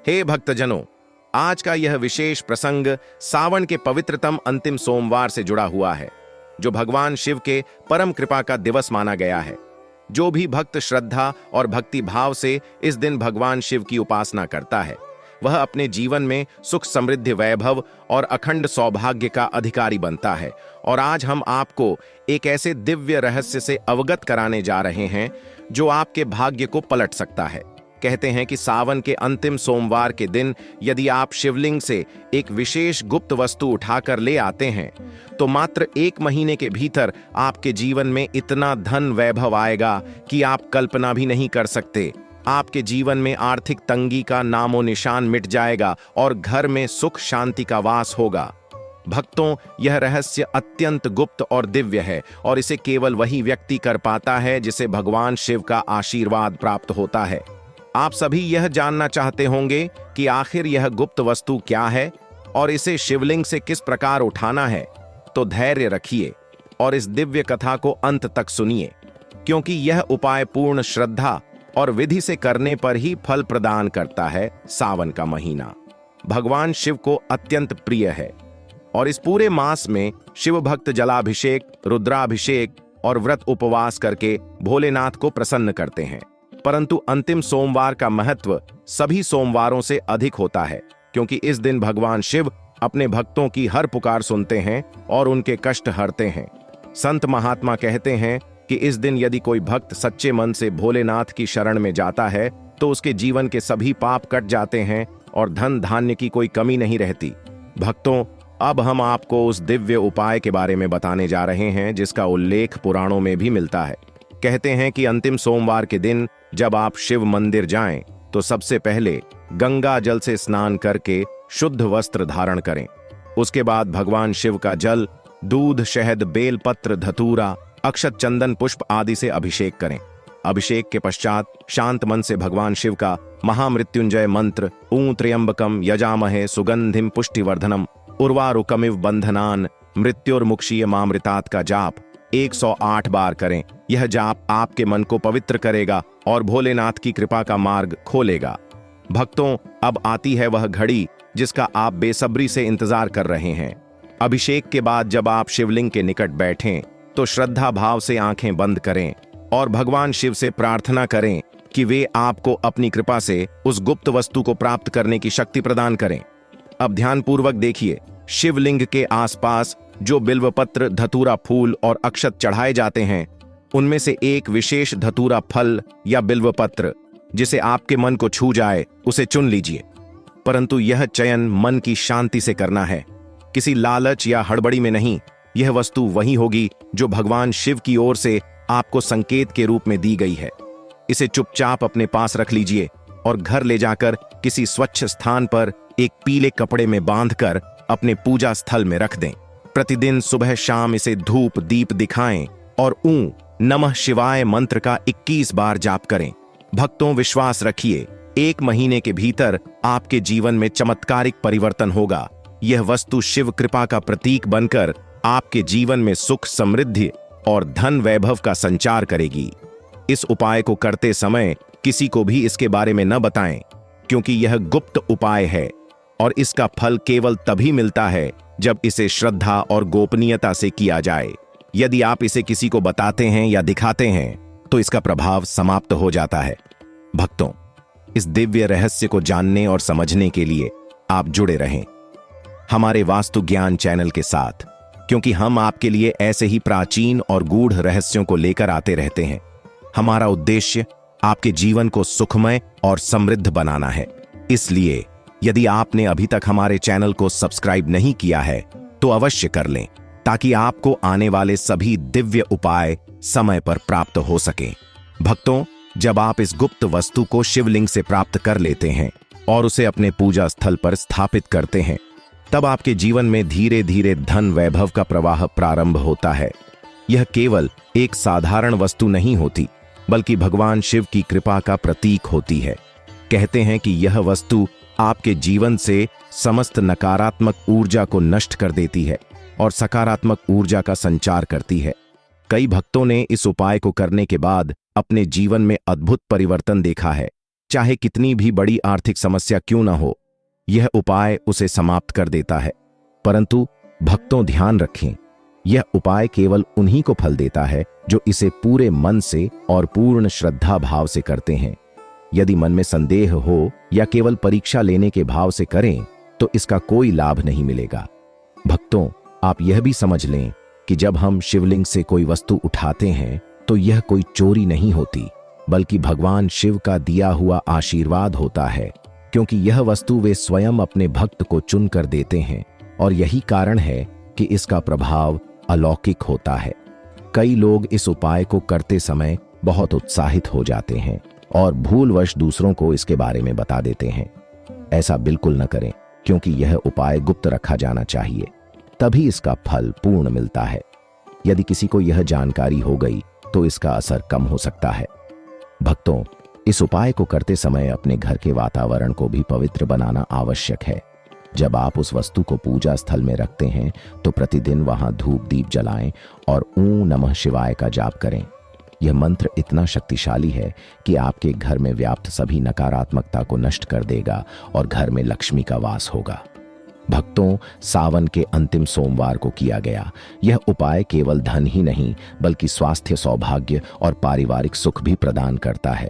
हे भक्तजनों, आज का यह विशेष प्रसंग सावन के पवित्रतम अंतिम सोमवार से जुड़ा हुआ है, जो भगवान शिव के परम कृपा का दिवस माना गया है। जो भी भक्त श्रद्धा और भक्ति भाव से इस दिन भगवान शिव की उपासना करता है, वह अपने जीवन में सुख समृद्धि वैभव और अखंड सौभाग्य का अधिकारी बनता है। और आज हम आपको एक ऐसे दिव्य रहस्य से अवगत कराने जा रहे हैं जो आपके भाग्य को पलट सकता है। कहते हैं कि सावन के अंतिम सोमवार के दिन यदि आप शिवलिंग से एक विशेष गुप्त वस्तु उठाकर ले आते हैं तो मात्र 1 महीने के भीतर आपके जीवन में इतना धन वैभव आएगा कि आप कल्पना भी नहीं कर सकते। आपके जीवन में आर्थिक तंगी का नामो निशान मिट जाएगा और घर में सुख शांति का वास होगा। भक्तों, यह रहस्य अत्यंत गुप्त और दिव्य है और इसे केवल वही व्यक्ति कर पाता है जिसे भगवान शिव का आशीर्वाद प्राप्त होता है। आप सभी यह जानना चाहते होंगे कि आखिर यह गुप्त वस्तु क्या है और इसे शिवलिंग से किस प्रकार उठाना है। तो धैर्य रखिए और इस दिव्य कथा को अंत तक सुनिए, क्योंकि यह उपाय पूर्ण श्रद्धा और विधि से करने पर ही फल प्रदान करता है। सावन का महीना भगवान शिव को अत्यंत प्रिय है और इस पूरे मास में शिव भक्त जलाभिषेक, रुद्राभिषेक और व्रत उपवास करके भोलेनाथ को प्रसन्न करते हैं। परंतु अंतिम सोमवार का महत्व सभी सोमवारों से अधिक होता है, क्योंकि इस दिन भगवान शिव अपने भक्तों की हर पुकार सुनते हैं और उनके कष्ट हरते हैं। संत महात्मा कहते हैं कि इस दिन यदि कोई भक्त सच्चे मन से भोलेनाथ की शरण में जाता है तो उसके जीवन के सभी पाप कट जाते हैं और धन धान्य की कोई कमी नहीं रहती। भक्तों, अब हम आपको उस दिव्य उपाय के बारे में बताने जा रहे हैं जिसका उल्लेख पुराणों में भी मिलता है। कहते हैं कि अंतिम सोमवार के दिन जब आप शिव मंदिर जाएं तो सबसे पहले गंगा जल से स्नान करके शुद्ध वस्त्र धारण करें। उसके बाद भगवान शिव का जल, दूध, शहद, बेलपत्र, धतूरा, अक्षत, चंदन, पुष्प आदि से अभिषेक करें। अभिषेक के पश्चात शांत मन से भगवान शिव का महामृत्युंजय मंत्र ऊं त्र्यंबकम यजामहे सुगंधिम पुष्टिवर्धनम उर्वारुकमिव बंधनान मृत्युर्मुक्षीय मामृतात का जाप 108 बार करें। यह जाप आपके मन को पवित्र करेगा और भोलेनाथ की कृपा का मार्ग खोलेगा। भक्तों, अब आती है वह घड़ी जिसका आप बेसब्री से इंतजार कर रहे हैं। अभिषेक के बाद जब आप शिवलिंग के निकट बैठें तो श्रद्धा भाव से आंखें बंद करें और भगवान शिव से प्रार्थना करें कि वे आपको अपनी कृपा से उस गुप्त वस्तु को प्राप्त करने की शक्ति प्रदान करें। अब ध्यानपूर्वक देखिए, शिवलिंग के आसपास जो बिल्वपत्र, धतूरा फूल और अक्षत चढ़ाए जाते हैं, उनमें से एक विशेष धतूरा फल या बिल्वपत्र जिसे आपके मन को छू जाए उसे चुन लीजिए। परंतु यह चयन मन की शांति से करना है, किसी लालच या हड़बड़ी में नहीं। यह वस्तु वही होगी जो भगवान शिव की ओर से आपको संकेत के रूप में दी गई है। इसे चुपचाप अपने पास रख लीजिए और घर ले जाकर किसी स्वच्छ स्थान पर एक पीले कपड़े में बांधकर अपने पूजा स्थल में रख दें। प्रतिदिन सुबह शाम इसे धूप दीप दिखाएं और ऊं नमः शिवाय मंत्र का 21 बार जाप करें। भक्तों, विश्वास रखिए, 1 महीने के भीतर आपके जीवन में चमत्कारिक परिवर्तन होगा। यह वस्तु शिव कृपा का प्रतीक बनकर आपके जीवन में सुख समृद्धि और धन वैभव का संचार करेगी। इस उपाय को करते समय किसी को भी इसके बारे में न बताएं, क्योंकि यह गुप्त उपाय है और इसका फल केवल तभी मिलता है जब इसे श्रद्धा और गोपनीयता से किया जाए। यदि आप इसे किसी को बताते हैं या दिखाते हैं तो इसका प्रभाव समाप्त हो जाता है। भक्तों, इस दिव्य रहस्य को जानने और समझने के लिए आप जुड़े रहें हमारे वास्तु ज्ञान चैनल के साथ, क्योंकि हम आपके लिए ऐसे ही प्राचीन और गूढ़ रहस्यों को लेकर आते रहते हैं। हमारा उद्देश्य आपके जीवन को सुखमय और समृद्ध बनाना है। इसलिए यदि आपने अभी तक हमारे चैनल को सब्सक्राइब नहीं किया है तो अवश्य कर लें, ताकि आपको आने वाले सभी दिव्य उपाय समय पर प्राप्त हो सके। भक्तों, जब आप इस गुप्त वस्तु को शिवलिंग से प्राप्त कर लेते हैं और उसे अपने पूजा स्थल पर स्थापित करते हैं, तब आपके जीवन में धीरे धीरे धन वैभव का प्रवाह प्रारंभ होता है। यह केवल एक साधारण वस्तु नहीं होती, बल्कि भगवान शिव की कृपा का प्रतीक होती है। कहते हैं कि यह वस्तु आपके जीवन से समस्त नकारात्मक ऊर्जा को नष्ट कर देती है और सकारात्मक ऊर्जा का संचार करती है। कई भक्तों ने इस उपाय को करने के बाद अपने जीवन में अद्भुत परिवर्तन देखा है, चाहे कितनी भी बड़ी आर्थिक समस्या क्यों न हो। यह उपाय उसे समाप्त कर देता है। परंतु भक्तों, ध्यान रखें, यह उपाय केवल उन्हीं को फल देता है जो इसे पूरे मन से और पूर्ण श्रद्धा भाव से करते हैं। यदि मन में संदेह हो या केवल परीक्षा लेने के भाव से करें तो इसका कोई लाभ नहीं मिलेगा। भक्तों, आप यह भी समझ लें कि जब हम शिवलिंग से कोई वस्तु उठाते हैं तो यह कोई चोरी नहीं होती, बल्कि भगवान शिव का दिया हुआ आशीर्वाद होता है, क्योंकि यह वस्तु वे स्वयं अपने भक्त को चुनकर देते हैं और यही कारण है कि इसका प्रभाव अलौकिक होता है। कई लोग इस उपाय को करते समय बहुत उत्साहित हो जाते हैं और भूलवश दूसरों को इसके बारे में बता देते हैं। ऐसा बिल्कुल न करें, क्योंकि यह उपाय गुप्त रखा जाना चाहिए, तभी इसका फल पूर्ण मिलता है। यदि किसी को यह जानकारी हो गई तो इसका असर कम हो सकता है। भक्तों, इस उपाय को करते समय अपने घर के वातावरण को भी पवित्र बनाना आवश्यक है। जब आप उस वस्तु को पूजा स्थल में रखते हैं तो प्रतिदिन वहां धूप दीप जलाएं और ओम नमः शिवाय का जाप करें। यह मंत्र इतना शक्तिशाली है कि आपके घर में व्याप्त सभी नकारात्मकता को नष्ट कर देगा और घर में लक्ष्मी का वास होगा। भक्तों, सावन के अंतिम सोमवार को किया गया यह उपाय केवल धन ही नहीं बल्कि स्वास्थ्य, सौभाग्य और पारिवारिक सुख भी प्रदान करता है।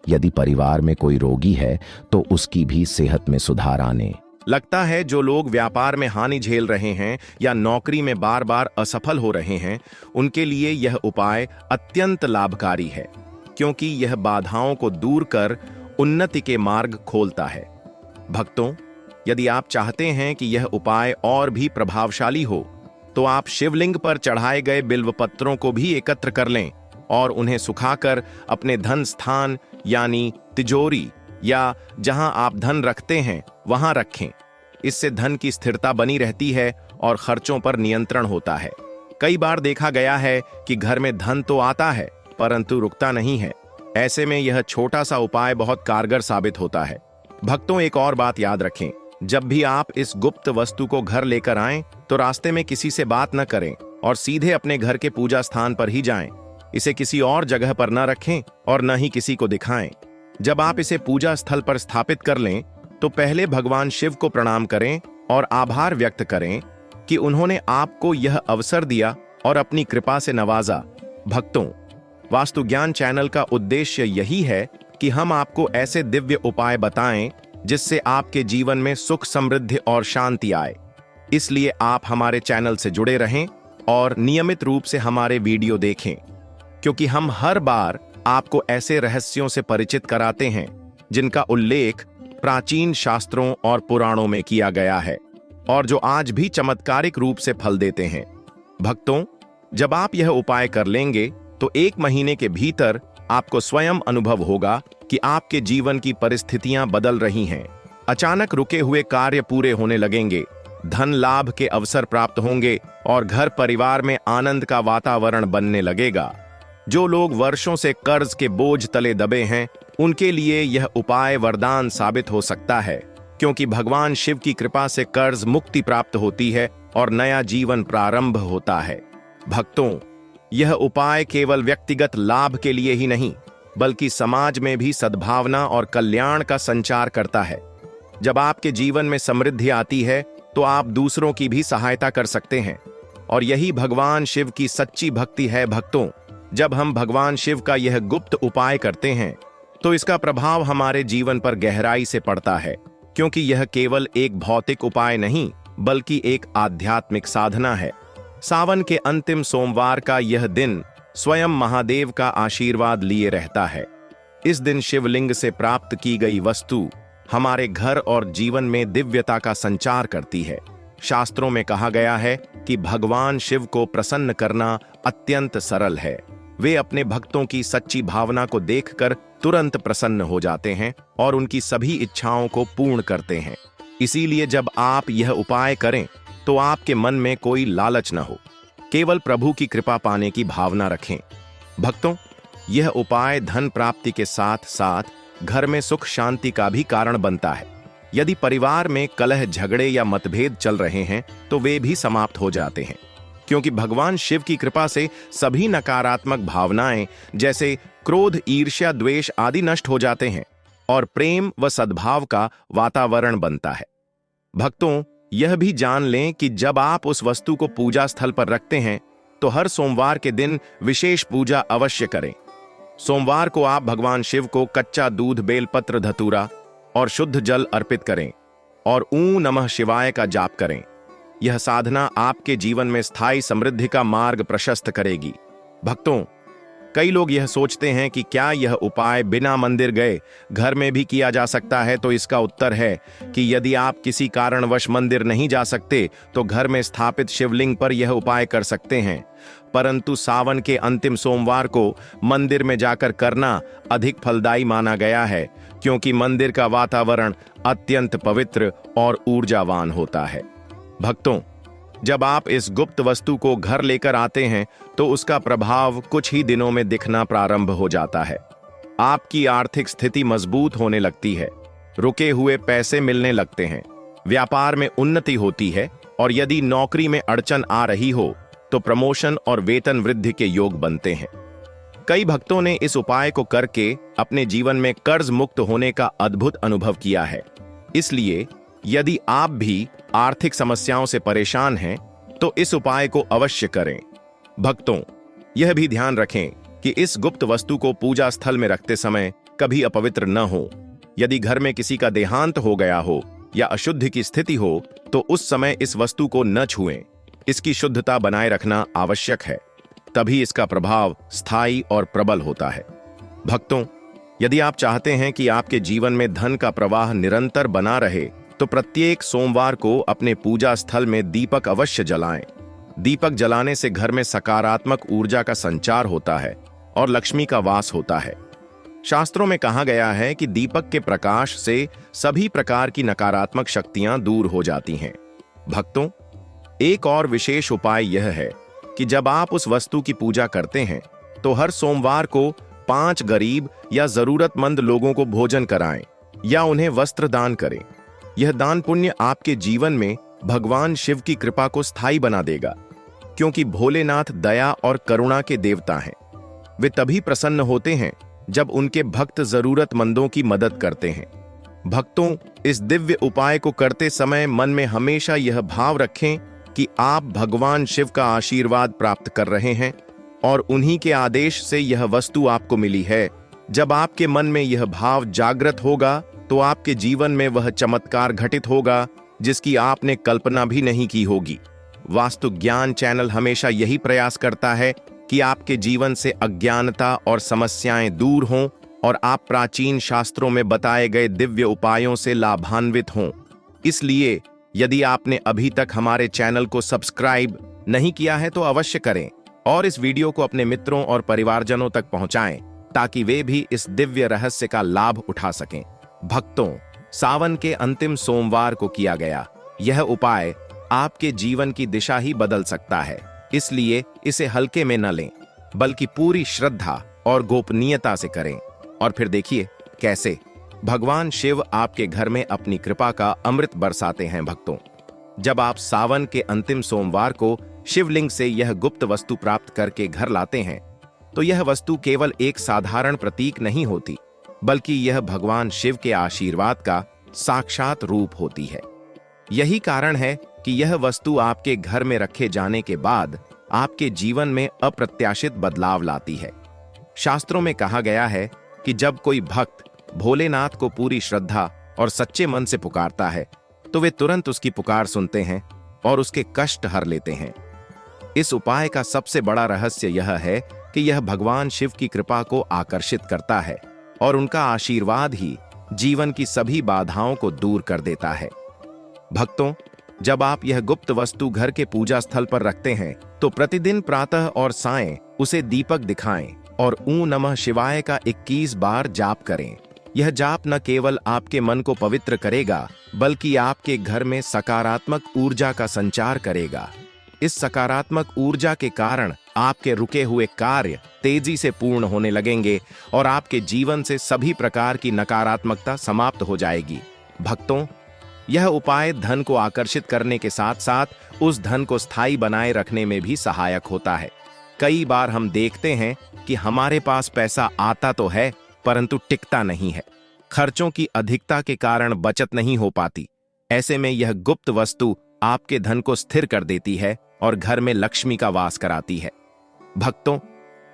यदि परिवार में कोई रोगी है तो उसकी भी सेहत में सुधार आने लगता है। जो लोग व्यापार में हानि झेल रहे हैं या नौकरी में बार बार असफल हो रहे हैं, उनके लिए यह उपाय अत्यंत लाभकारी है, क्योंकि यह बाधाओं को दूर कर उन्नति के मार्ग खोलता है। भक्तों, यदि आप चाहते हैं कि यह उपाय और भी प्रभावशाली हो तो आप शिवलिंग पर चढ़ाए गए बिल्व पत्रों को भी एकत्र कर लें और उन्हें सुखाकर अपने धन स्थान यानी तिजोरी या जहां आप धन रखते हैं वहां रखें। इससे धन की स्थिरता बनी रहती है और खर्चों पर नियंत्रण होता है। कई बार देखा गया है कि घर में धन तो आता है परंतु रुकता नहीं है। ऐसे में यह छोटा सा उपाय बहुत कारगर साबित होता है। भक्तों, एक और बात याद रखें, जब भी आप इस गुप्त वस्तु को घर लेकर आएं तो रास्ते में किसी से बात न करें और सीधे अपने घर के पूजा स्थान पर ही जाएं। इसे किसी और जगह पर न रखें और न ही किसी को दिखाएं। जब आप इसे पूजा स्थल पर स्थापित कर लें तो पहले भगवान शिव को प्रणाम करें और आभार व्यक्त करें कि उन्होंने आपको यह अवसर दिया और अपनी कृपा से नवाजा। भक्तों, वास्तु ज्ञान चैनल का उद्देश्य यही है कि हम आपको ऐसे दिव्य उपाय बताएं जिससे आपके जीवन में सुख, समृद्धि और शांति आए। इसलिए आप हमारे चैनल से जुड़े रहें और नियमित रूप से हमारे वीडियो देखें, क्योंकि हम हर बार आपको ऐसे रहस्यों से परिचित कराते हैं जिनका उल्लेख प्राचीन शास्त्रों और पुराणों में किया गया है और जो आज भी चमत्कारिक रूप से फल देते हैं। भक्तों, जब आप यह उपाय कर लेंगे तो 1 महीने के भीतर आपको स्वयं अनुभव होगा कि आपके जीवन की परिस्थितियां बदल रही हैं। अचानक रुके हुए कार्य पूरे होने लगेंगे, धन लाभ के अवसर प्राप्त होंगे और घर परिवार में आनंद का वातावरण बनने लगेगा। जो लोग वर्षों से कर्ज के बोझ तले दबे हैं, उनके लिए यह उपाय वरदान साबित हो सकता है, क्योंकि भगवान शिव की कृपा से कर्ज मुक्ति प्राप्त होती है और नया जीवन प्रारंभ होता है। भक्तों, यह उपाय केवल व्यक्तिगत लाभ के लिए ही नहीं बल्कि समाज में भी सद्भावना और कल्याण का संचार करता है। जब आपके जीवन में समृद्धि आती है तो आप दूसरों की भी सहायता कर सकते हैं और यही भगवान शिव की सच्ची भक्ति है। भक्तों, जब हम भगवान शिव का यह गुप्त उपाय करते हैं तो इसका प्रभाव हमारे जीवन पर गहराई से पड़ता है, क्योंकि यह केवल एक भौतिक उपाय नहीं बल्कि एक आध्यात्मिक साधना है। सावन के अंतिम सोमवार का यह दिन स्वयं महादेव का आशीर्वाद लिए रहता है। इस दिन शिवलिंग से प्राप्त की गई वस्तु हमारे घर और जीवन में दिव्यता का संचार करती है। शास्त्रों में कहा गया है कि भगवान शिव को प्रसन्न करना अत्यंत सरल है। वे अपने भक्तों की सच्ची भावना को देखकर तुरंत प्रसन्न हो जाते हैं और उनकी सभी इच्छाओं को पूर्ण करते हैं। इसीलिए जब आप यह उपाय करें तो आपके मन में कोई लालच न हो, केवल प्रभु की कृपा पाने की भावना रखें। भक्तों, यह उपाय धन प्राप्ति के साथ साथ घर में सुख शांति का भी कारण बनता है। यदि परिवार में कलह, झगड़े या मतभेद चल रहे हैं तो वे भी समाप्त हो जाते हैं, क्योंकि भगवान शिव की कृपा से सभी नकारात्मक भावनाएं जैसे क्रोध, ईर्ष्या, द्वेष आदि नष्ट हो जाते हैं। और प्रेम व सद्भाव का वातावरण बनता है। भक्तों, यह भी जान लें कि जब आप उस वस्तु को पूजा स्थल पर रखते हैं तो हर सोमवार के दिन विशेष पूजा अवश्य करें। सोमवार को आप भगवान शिव को कच्चा दूध, बेलपत्र, धतूरा और शुद्ध जल अर्पित करें और ऊं नमः शिवाय का जाप करें। यह साधना आपके जीवन में स्थायी समृद्धि का मार्ग प्रशस्त करेगी। भक्तों, कई लोग यह सोचते हैं कि क्या यह उपाय बिना मंदिर गए घर में भी किया जा सकता है, तो इसका उत्तर है कि यदि आप किसी कारणवश मंदिर नहीं जा सकते तो घर में स्थापित शिवलिंग पर यह उपाय कर सकते हैं। परंतु सावन के अंतिम सोमवार को मंदिर में जाकर करना अधिक फलदायी माना गया है, क्योंकि मंदिर का वातावरण अत्यंत पवित्र और ऊर्जावान होता है। भक्तों, जब आप इस गुप्त वस्तु को घर लेकर आते हैं तो उसका प्रभाव कुछ ही दिनों में दिखना प्रारंभ हो जाता है। आपकी आर्थिक स्थिति मजबूत होने लगती है, रुके हुए पैसे मिलने लगते हैं, व्यापार में उन्नति होती है और यदि नौकरी में अड़चन आ रही हो तो प्रमोशन और वेतन वृद्धि के योग बनते हैं। कई भक्तों ने इस उपाय को करके अपने जीवन में कर्ज मुक्त होने का अद्भुत अनुभव किया है। इसलिए यदि आप भी आर्थिक समस्याओं से परेशान हैं तो इस उपाय को अवश्य करें। भक्तों, यह भी ध्यान रखें कि इस गुप्त वस्तु को पूजा स्थल में रखते समय कभी अपवित्र न हो। यदि घर में किसी का देहांत हो गया हो या अशुद्धि की स्थिति हो तो उस समय इस वस्तु को न छुएं। इसकी शुद्धता बनाए रखना आवश्यक है, तभी इसका प्रभाव स्थायी और प्रबल होता है। भक्तों, यदि आप चाहते हैं कि आपके जीवन में धन का प्रवाह निरंतर बना रहे तो प्रत्येक सोमवार को अपने पूजा स्थल में दीपक अवश्य जलाएं। दीपक जलाने से घर में सकारात्मक ऊर्जा का संचार होता है और लक्ष्मी का वास होता है। शास्त्रों में कहा गया है कि दीपक के प्रकाश से सभी प्रकार की नकारात्मक शक्तियां दूर हो जाती हैं। भक्तों, एक और विशेष उपाय यह है कि जब आप उस वस्तु की पूजा करते हैं तो हर सोमवार को 5 गरीब या जरूरतमंद लोगों को भोजन कराएं या उन्हें वस्त्र दान करें। यह दान पुण्य आपके जीवन में भगवान शिव की कृपा को स्थायी बना देगा, क्योंकि भोलेनाथ दया और करुणा के देवता हैं। वे तभी प्रसन्न होते हैं जब उनके भक्त जरूरतमंदों की मदद करते हैं। भक्तों, इस दिव्य उपाय को करते समय मन में हमेशा यह भाव रखें कि आप भगवान शिव का आशीर्वाद प्राप्त कर रहे हैं और उन्हीं के आदेश से यह वस्तु आपको मिली है। जब आपके मन में यह भाव जागृत होगा तो आपके जीवन में वह चमत्कार घटित होगा जिसकी आपने कल्पना भी नहीं की होगी। वास्तु ज्ञान चैनल हमेशा यही प्रयास करता है कि आपके जीवन से अज्ञानता और समस्याएं दूर हों और आप प्राचीन शास्त्रों में बताए गए दिव्य उपायों से लाभान्वित हों। इसलिए यदि आपने अभी तक हमारे चैनल को सब्सक्राइब नहीं किया है तो अवश्य करें और इस वीडियो को अपने मित्रों और परिवारजनों तक पहुंचाएं ताकि वे भी इस दिव्य रहस्य का लाभ उठा सकें। भक्तों, सावन के अंतिम सोमवार को किया गया यह उपाय आपके जीवन की दिशा ही बदल सकता है। इसलिए इसे हल्के में न लें, बल्कि पूरी श्रद्धा और गोपनीयता से करें। और फिर देखिए कैसे भगवान शिव आपके घर में अपनी कृपा का अमृत बरसाते हैं। भक्तों, जब आप सावन के अंतिम सोमवार को शिवलिंग से यह गुप्त वस्तु प्राप्त करके घर लाते हैं तो यह वस्तु केवल एक साधारण प्रतीक नहीं होती, बल्कि यह भगवान शिव के आशीर्वाद का साक्षात रूप होती है। यही कारण है कि यह वस्तु आपके घर में रखे जाने के बाद आपके जीवन में अप्रत्याशित बदलाव लाती है। शास्त्रों में कहा गया है कि जब कोई भक्त भोलेनाथ को पूरी श्रद्धा और सच्चे मन से पुकारता है तो वे तुरंत उसकी पुकार सुनते हैं और उसके कष्ट हर लेते हैं। इस उपाय का सबसे बड़ा रहस्य यह है कि यह भगवान शिव की कृपा को आकर्षित करता है और उनका आशीर्वाद ही जीवन की सभी बाधाओं को दूर कर देता है। भक्तों, जब आप यह गुप्त वस्तु घर के पूजा स्थल पर रखते हैं तो प्रतिदिन प्रातः और सायं उसे दीपक दिखाएं और ऊं नमः शिवाय का 21 बार जाप करें। यह जाप न केवल आपके मन को पवित्र करेगा, बल्कि आपके घर में सकारात्मक ऊर्जा का संचार करेगा। इस सकारात्मक ऊर्जा के कारण आपके रुके हुए कार्य तेजी से पूर्ण होने लगेंगे और आपके जीवन से सभी प्रकार की नकारात्मकता समाप्त हो जाएगी। भक्तों, यह उपाय धन को आकर्षित करने के साथ साथ उस धन को स्थायी बनाए रखने में भी सहायक होता है। कई बार हम देखते हैं कि हमारे पास पैसा आता तो है परंतु टिकता नहीं है। खर्चों की अधिकता के कारण बचत नहीं हो पाती। ऐसे में यह गुप्त वस्तु आपके धन को स्थिर कर देती है और घर में लक्ष्मी का वास कराती है। भक्तों,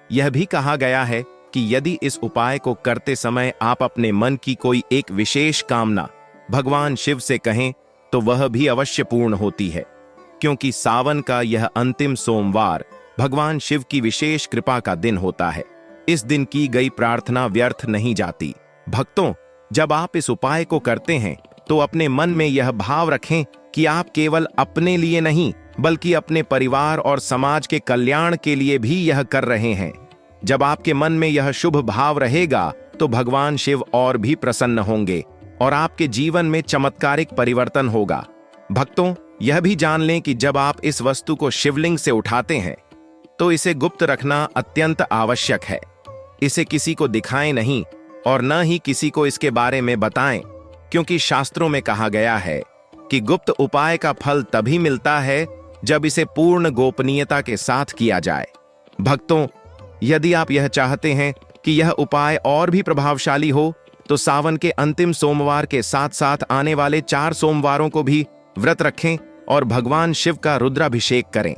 यह भी कहा गया है कि यदि इस उपाय को करते समय आप अपने मन की कोई एक विशेष कामना भगवान शिव से कहें तो वह भी अवश्य पूर्ण होती है, क्योंकि सावन का यह अंतिम सोमवार भगवान शिव की विशेष कृपा का दिन होता है। इस दिन की गई प्रार्थना व्यर्थ नहीं जाती। भक्तों, जब आप इस उपाय को करते हैं तो अपने मन में यह भाव रखें कि आप केवल अपने लिए नहीं बल्कि अपने परिवार और समाज के कल्याण के लिए भी यह कर रहे हैं। जब आपके मन में यह शुभ भाव रहेगा तो भगवान शिव और भी प्रसन्न होंगे और आपके जीवन में चमत्कारिक परिवर्तन होगा। भक्तों, यह भी जान लें कि जब आप इस वस्तु को शिवलिंग से उठाते हैं तो इसे गुप्त रखना अत्यंत आवश्यक है। इसे किसी को दिखाएं नहीं और न ही किसी को इसके बारे में बताएं, क्योंकि शास्त्रों में कहा गया है कि गुप्त उपाय का फल तभी मिलता है जब इसे पूर्ण गोपनीयता के साथ किया जाए। भक्तों, यदि आप यह चाहते हैं कि यह उपाय और भी प्रभावशाली हो तो सावन के अंतिम सोमवार के साथ साथ आने वाले 4 सोमवारों को भी व्रत रखें और भगवान शिव का रुद्राभिषेक करें।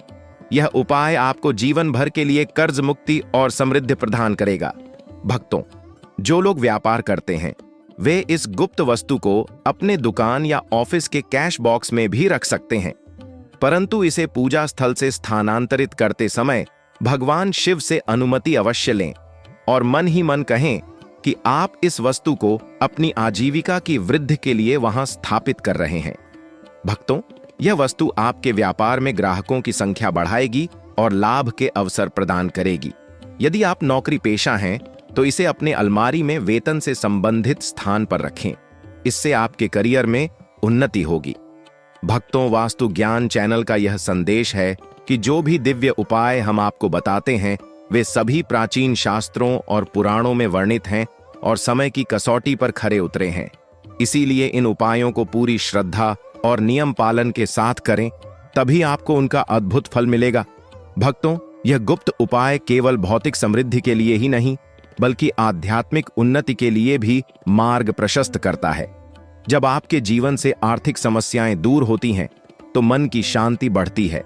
यह उपाय आपको जीवन भर के लिए कर्ज मुक्ति और समृद्धि प्रदान करेगा। भक्तों, जो लोग व्यापार करते हैं वे इस गुप्त वस्तु को अपने दुकान या ऑफिस के कैश बॉक्स में भी रख सकते हैं, परंतु इसे पूजा स्थल से स्थानांतरित करते समय भगवान शिव से अनुमति अवश्य लें और मन ही मन कहें कि आप इस वस्तु को अपनी आजीविका की वृद्धि के लिए वहां स्थापित कर रहे हैं। भक्तों, यह वस्तु आपके व्यापार में ग्राहकों की संख्या बढ़ाएगी और लाभ के अवसर प्रदान करेगी। यदि आप नौकरी पेशा हैं तो इसे अपने अलमारी में वेतन से संबंधित स्थान पर रखें। इससे आपके करियर में उन्नति होगी। भक्तों, वास्तु ज्ञान चैनल का यह संदेश है कि जो भी दिव्य उपाय हम आपको बताते हैं वे सभी प्राचीन शास्त्रों और पुराणों में वर्णित हैं और समय की कसौटी पर खरे उतरे हैं। इसीलिए इन उपायों को पूरी श्रद्धा और नियम पालन के साथ करें, तभी आपको उनका अद्भुत फल मिलेगा। भक्तों, यह गुप्त उपाय केवल भौतिक समृद्धि के लिए ही नहीं बल्कि आध्यात्मिक उन्नति के लिए भी मार्ग प्रशस्त करता है। जब आपके जीवन से आर्थिक समस्याएं दूर होती हैं तो मन की शांति बढ़ती है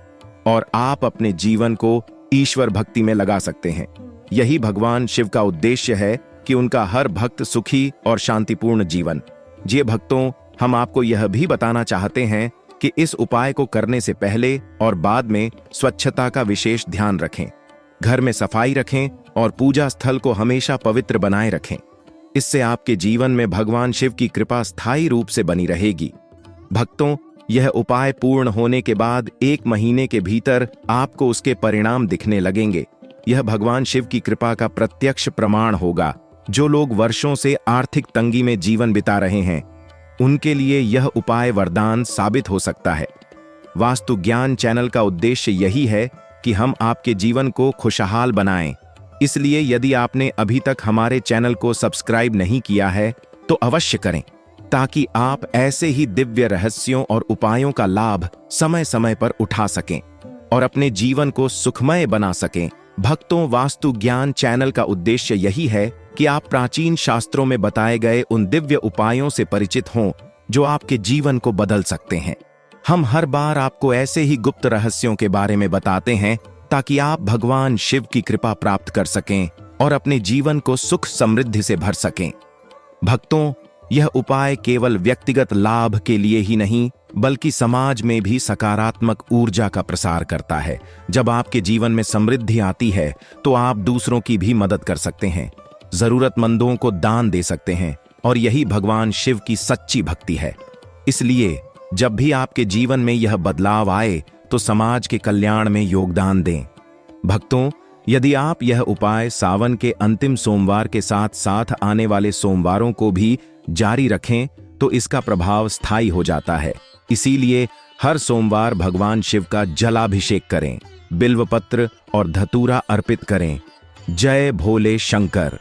और आप अपने जीवन को ईश्वर भक्ति में लगा सकते हैं। यही भगवान शिव का उद्देश्य है कि उनका हर भक्त सुखी और शांतिपूर्ण जीवन जिए। भक्तों, हम आपको यह भी बताना चाहते हैं कि इस उपाय को करने से पहले और बाद में स्वच्छता का विशेष ध्यान रखें। घर में सफाई रखें और पूजा स्थल को हमेशा पवित्र बनाए रखें। इससे आपके जीवन में भगवान शिव की कृपा स्थायी रूप से बनी रहेगी। भक्तों, यह उपाय पूर्ण होने के बाद 1 महीने के भीतर आपको उसके परिणाम दिखने लगेंगे। यह भगवान शिव की कृपा का प्रत्यक्ष प्रमाण होगा। जो लोग वर्षों से आर्थिक तंगी में जीवन बिता रहे हैं उनके लिए यह उपाय वरदान साबित हो सकता है। वास्तु ज्ञान चैनल का उद्देश्य यही है कि हम आपके जीवन को खुशहाल बनाएं। इसलिए यदि आपने अभी तक हमारे चैनल को सब्सक्राइब नहीं किया है तो अवश्य करें, ताकि आप ऐसे ही दिव्य रहस्यों और उपायों का लाभ समय समय पर उठा सकें और अपने जीवन को सुखमय बना सकें। भक्तों, वास्तु ज्ञान चैनल का उद्देश्य यही है कि आप प्राचीन शास्त्रों में बताए गए उन दिव्य उपायों से परिचित हों जो आपके जीवन को बदल सकते हैं। हम हर बार आपको ऐसे ही गुप्त रहस्यों के बारे में बताते हैं ताकि आप भगवान शिव की कृपा प्राप्त कर सकें और अपने जीवन को सुख समृद्धि से भर सकें। भक्तों, यह उपाय केवल व्यक्तिगत लाभ के लिए ही नहीं बल्कि समाज में भी सकारात्मक ऊर्जा का प्रसार करता है। जब आपके जीवन में समृद्धि आती है तो आप दूसरों की भी मदद कर सकते हैं, जरूरतमंदों को दान दे सकते हैं और यही भगवान शिव की सच्ची भक्ति है। इसलिए जब भी आपके जीवन में यह बदलाव आए तो समाज के कल्याण में योगदान दें। भक्तों, यदि आप यह उपाय सावन के अंतिम सोमवार के साथ साथ आने वाले सोमवारों को भी जारी रखें तो इसका प्रभाव स्थायी हो जाता है। इसीलिए हर सोमवार भगवान शिव का जलाभिषेक करें, बिल्वपत्र और धतूरा अर्पित करें। जय भोले शंकर।